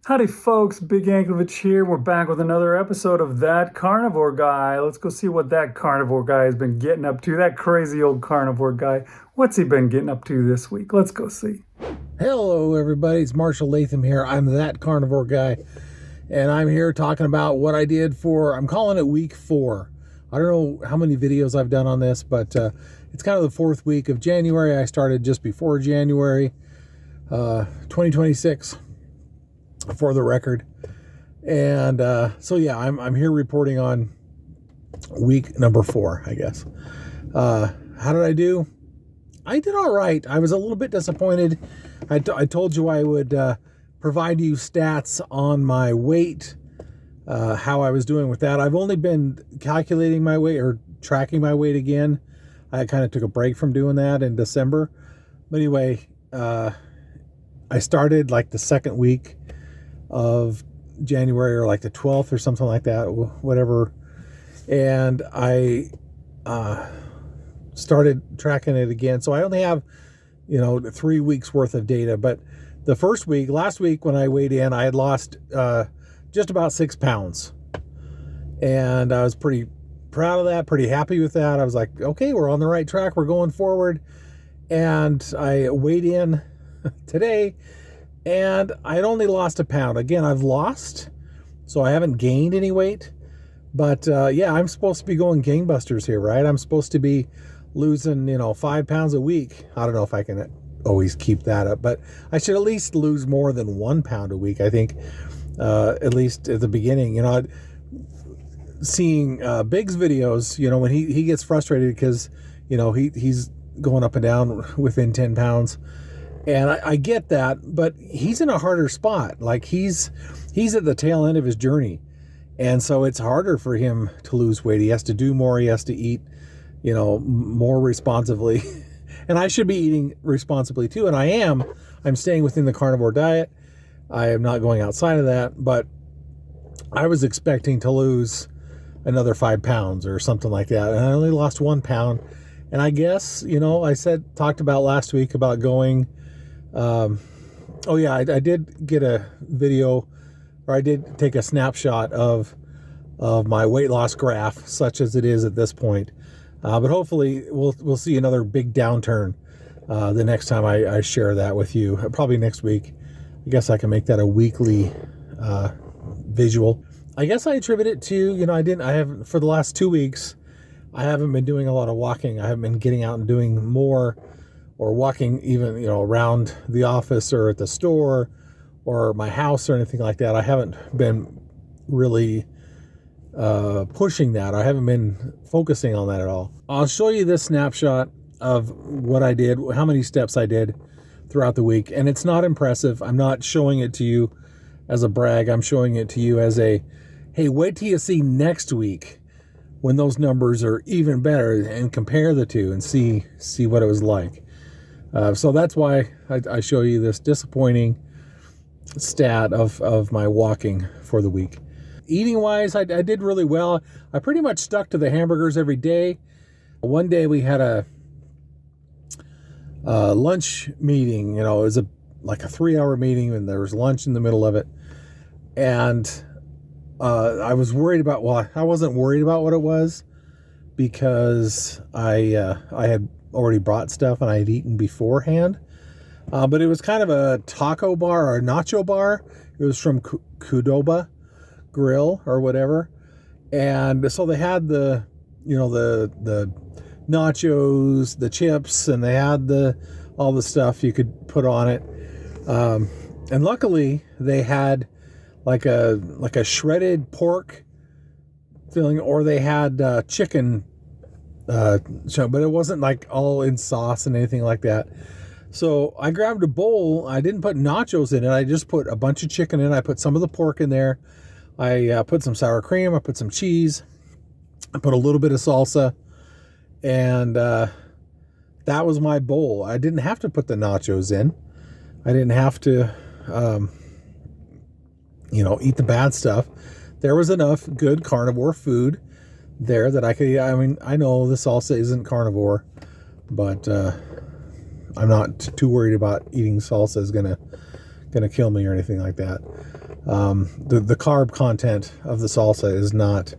Howdy folks, Big Anklevich here. We're back with another episode of That Carnivore Guy. Let's go see what that carnivore guy has been getting up to. That crazy old carnivore guy. What's he been getting up to this week? Let's go see. Hello everybody, it's Marshall Latham here. I'm That Carnivore Guy, and I'm here talking about what I did for, I'm calling it week 4. I don't know how many videos I've done on this, but it's kind of the 4th week of January. I started just before January 2026. For the record. And so yeah, I'm here reporting on week number 4, I guess. How did I do? I did all right. I was a little bit disappointed. I told you I would provide you stats on my weight, how I was doing with that. I've only been calculating my weight or tracking my weight again. I kind of took a break from doing that in December. But anyway, I started like the 2nd week of January, or like the 12th or something like that, whatever. And I started tracking it again. So I only have, 3 weeks worth of data. But the first week, last week when I weighed in, I had lost just about 6 pounds. And I was pretty proud of that, pretty happy with that. I was like, okay, we're on the right track. We're going forward. And I weighed in today, and I had only lost a pound. Again, I've lost, so I haven't gained any weight. But yeah, I'm supposed to be going gangbusters here, right? I'm supposed to be losing, 5 pounds a week. I don't know if I can always keep that up, but I should at least lose more than 1 pound a week, I think, at least at the beginning. Seeing Big's videos, when he gets frustrated because, he's going up and down within 10 pounds. And I get that, but he's in a harder spot. Like he's at the tail end of his journey. And so it's harder for him to lose weight. He has to do more. He has to eat, more responsibly. And I should be eating responsibly too. And I am. I'm staying within the carnivore diet. I am not going outside of that. But I was expecting to lose another 5 pounds or something like that. And I only lost 1 pound. And I guess, I talked about last week about going... oh yeah, I did get a video, or I did take a snapshot of my weight loss graph, such as it is at this point. But hopefully we'll see another big downturn the next time I share that with you. Probably next week. I guess I can make that a weekly visual. I guess I attribute it to, I have for the last 2 weeks, I haven't been doing a lot of walking. I haven't been getting out and doing more, or walking even, around the office or at the store or my house or anything like that. I haven't been really pushing that. I haven't been focusing on that at all. I'll show you this snapshot of what I did, how many steps I did throughout the week. And it's not impressive. I'm not showing it to you as a brag. I'm showing it to you as a, hey, wait till you see next week when those numbers are even better, and compare the two and see what it was like. So that's why I show you this disappointing stat of my walking for the week. Eating wise, I did really well. I pretty much stuck to the hamburgers every day. One day we had a lunch meeting. It was like a 3-hour meeting, and there was lunch in the middle of it. And I was worried about, I wasn't worried about what it was, because I had already brought stuff and I had eaten beforehand. But it was kind of a taco bar or a nacho bar. It was from Qdoba Grill or whatever. And so they had the nachos, the chips, and they had all the stuff you could put on it. And luckily they had like a shredded pork filling, or they had chicken, but it wasn't like all in sauce and anything like that. So I grabbed a bowl. I didn't put nachos in it. I just put a bunch of chicken in. I put some of the pork in there. I put some sour cream. I put some cheese. I put a little bit of salsa. And that was my bowl. I didn't have to put the nachos in. I didn't have to, eat the bad stuff. There was enough good carnivore food there that I could eat. I mean, I know the salsa isn't carnivore, but I'm not too worried about eating salsa is gonna gonna kill me or anything like that. The carb content of the salsa is not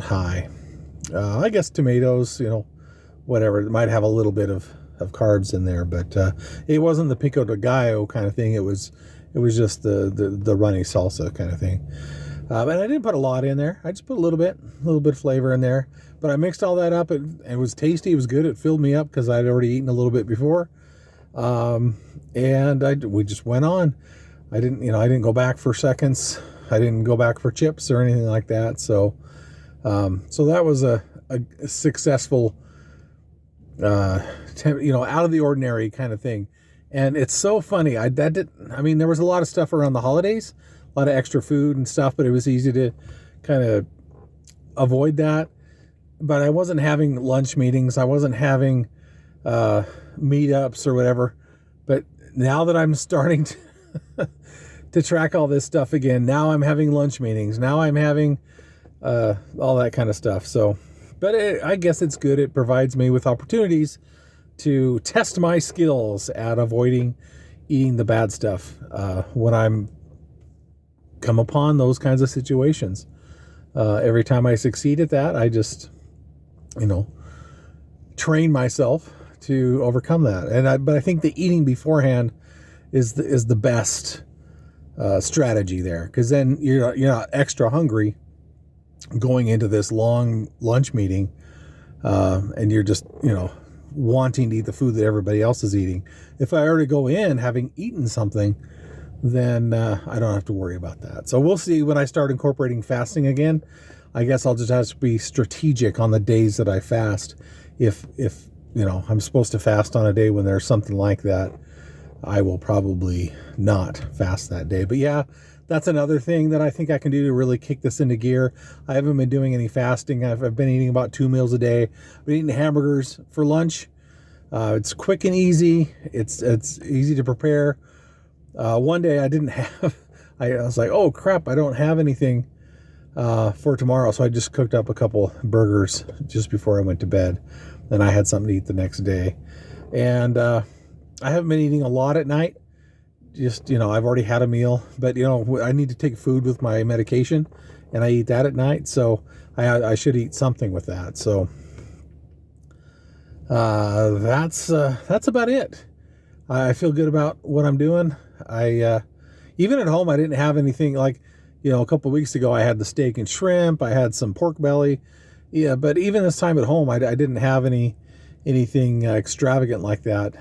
high. I guess tomatoes, whatever, it might have a little bit of carbs in there, but it wasn't the pico de gallo kind of thing. It was just the runny salsa kind of thing. And I didn't put a lot in there. I just put a little bit of flavor in there. But I mixed all that up. It was tasty. It was good. It filled me up because I'd already eaten a little bit before. And we just went on. I didn't go back for seconds. I didn't go back for chips or anything like that. So that was a successful, out of the ordinary kind of thing. And it's so funny. There was a lot of stuff around the holidays, a lot of extra food and stuff, but it was easy to kind of avoid that. But I wasn't having lunch meetings. I wasn't having meetups or whatever. But now that I'm starting to track all this stuff again, now I'm having lunch meetings. Now I'm having all that kind of stuff. So, but I guess it's good. It provides me with opportunities to test my skills at avoiding eating the bad stuff when I'm come upon those kinds of situations. Every time I succeed at that, I just, train myself to overcome that. But I think the eating beforehand is the best strategy there, because then you're not extra hungry going into this long lunch meeting, and you're just wanting to eat the food that everybody else is eating. If I already go in having eaten something, then I don't have to worry about that. So we'll see when I start incorporating fasting again. I guess I'll just have to be strategic on the days that I fast. If I'm supposed to fast on a day when there's something like that, I will probably not fast that day. But yeah, that's another thing that I think I can do to really kick this into gear. I haven't been doing any fasting. I've been eating about 2 meals a day. I've been eating hamburgers for lunch. It's quick and easy. It's easy to prepare. One day I didn't have, I was like, oh crap, I don't have anything for tomorrow. So I just cooked up a couple burgers just before I went to bed. Then I had something to eat the next day. And I haven't been eating a lot at night. Just, I've already had a meal, but I need to take food with my medication, and I eat that at night. So I should eat something with that. So that's about it. I feel good about what I'm doing. Even at home, I didn't have anything like, a couple of weeks ago, I had the steak and shrimp. I had some pork belly. Yeah. But even this time at home, I didn't have anything extravagant like that.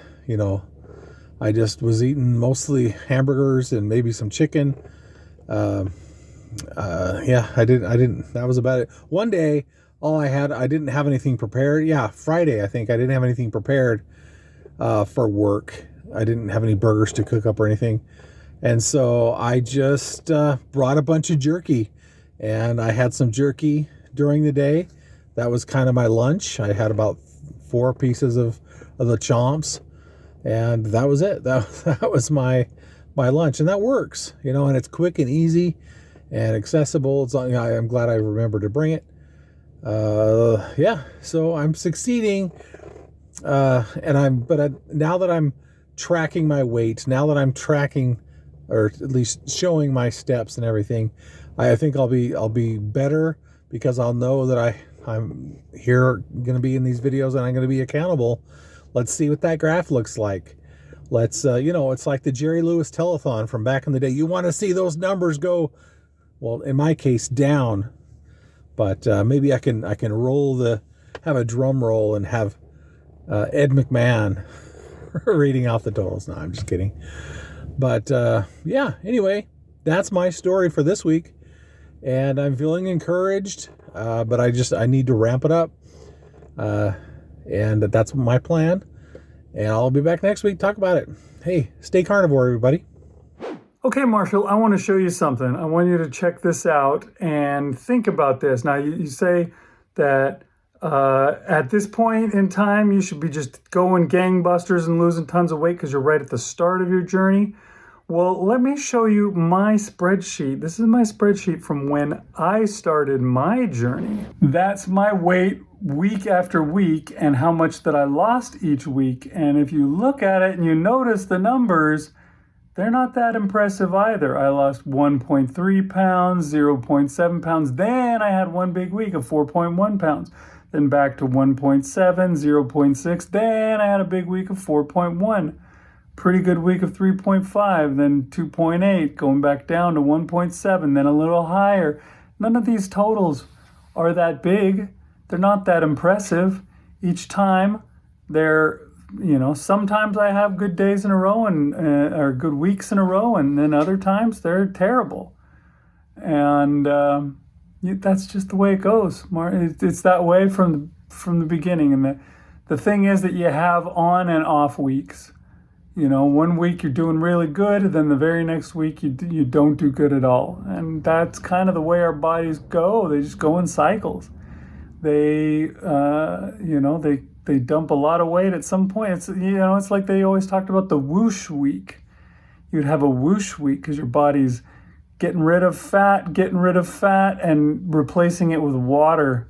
I just was eating mostly hamburgers and maybe some chicken. I didn't, that was about it. One day, I didn't have anything prepared. Yeah. Friday, I think I didn't have anything prepared, for work. I didn't have any burgers to cook up or anything. And so I just brought a bunch of jerky, and I had some jerky during the day. That was kind of my lunch. I had about 4 pieces of the chomps, and that was it. That was my lunch, and that works, and it's quick and easy and accessible. I'm glad I remembered to bring it. So I'm succeeding. Now that I'm tracking my weight, now that I'm tracking, or at least showing my steps and everything, I think I'll be better, because I'll know that I'm here going to be in these videos, and I'm going to be accountable. Let's see what that graph looks like. Let's, it's like the Jerry Lewis telethon from back in the day. You want to see those numbers go, well, in my case, down. But maybe I can have a drum roll and have Ed McMahon reading off the totals. No, I'm just kidding. But anyway, that's my story for this week, and I'm feeling encouraged. But I need to ramp it up, and that's my plan. And I'll be back next week to talk about it. Hey, stay carnivore, everybody. Okay, Marshall, I want to show you something. I want you to check this out and think about this. Now, you say that at this point in time, you should be just going gangbusters and losing tons of weight because you're right at the start of your journey. Well, let me show you my spreadsheet. This is my spreadsheet from when I started my journey. That's my weight week after week and how much that I lost each week. And if you look at it and you notice the numbers, they're not that impressive either. I lost 1.3 pounds, 0.7 pounds. Then I had one big week of 4.1 pounds. Then back to 1.7, 0.6. Then I had a big week of 4.1. Pretty good week of 3.5, then 2.8, going back down to 1.7, then a little higher. None of these totals are that big. They're not that impressive. Each time they're, sometimes I have good days in a row and or good weeks in a row, and then other times they're terrible. And that's just the way it goes. It's that way from the beginning. And the thing is that you have on and off weeks. One week you're doing really good, then the very next week you don't do good at all. And that's kind of the way our bodies go. They just go in cycles. They they dump a lot of weight at some point. It's like they always talked about the whoosh week. You'd have a whoosh week because your body's getting rid of fat, and replacing it with water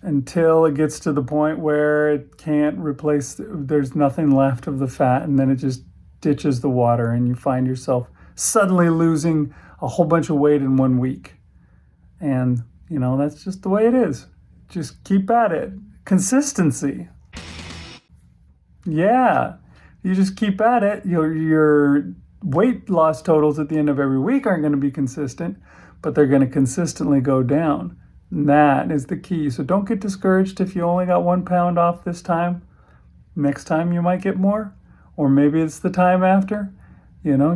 until it gets to the point where it can't replace, there's nothing left of the fat, and then it just ditches the water, and you find yourself suddenly losing a whole bunch of weight in 1 week. And, that's just the way it is. Just keep at it. Consistency. Yeah, you just keep at it. Your weight loss totals at the end of every week aren't going to be consistent, but they're going to consistently go down. And that is the key. So don't get discouraged if you only got 1 pound off this time. Next time you might get more, or maybe it's the time after.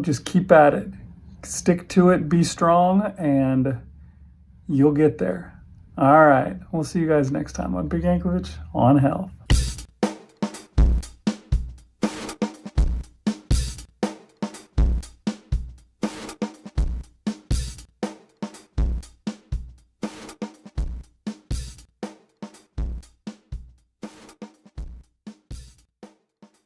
Just keep at it. Stick to it, be strong, and you'll get there. All right, we'll see you guys next time on Big Anklevich on Health.